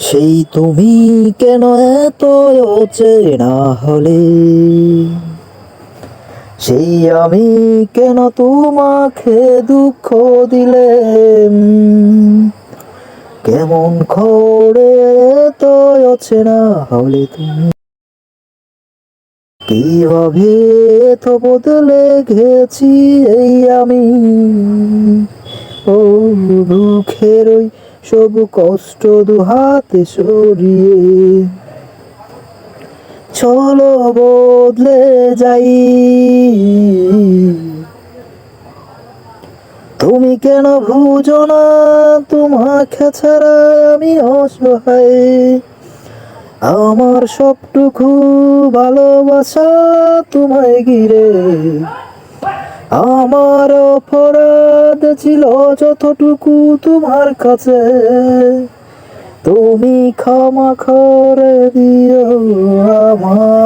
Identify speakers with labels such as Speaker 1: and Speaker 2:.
Speaker 1: সেই তুমি কেন এত অচেনা হলে, সেই আমি কেন তোমাকে দুঃখ দিলে, কেমন করে এত অচেনা হলে তুমি, কিভাবে তো বদলে গেছি এই আমি। ও দুঃখের ওই সব কষ্ট দুহাতে সরিয়ে চলো বদলে যাই। তুমি কেন বুঝো না তোমাকে ছাড়া আমি অসহায়, আমার সবটুকু ভালোবাসা তোমায় ঘিরে, আমার অপরাধ ছিল যতটুকু তোমার কাছে, তুমি ক্ষমা করে দিও আমায়।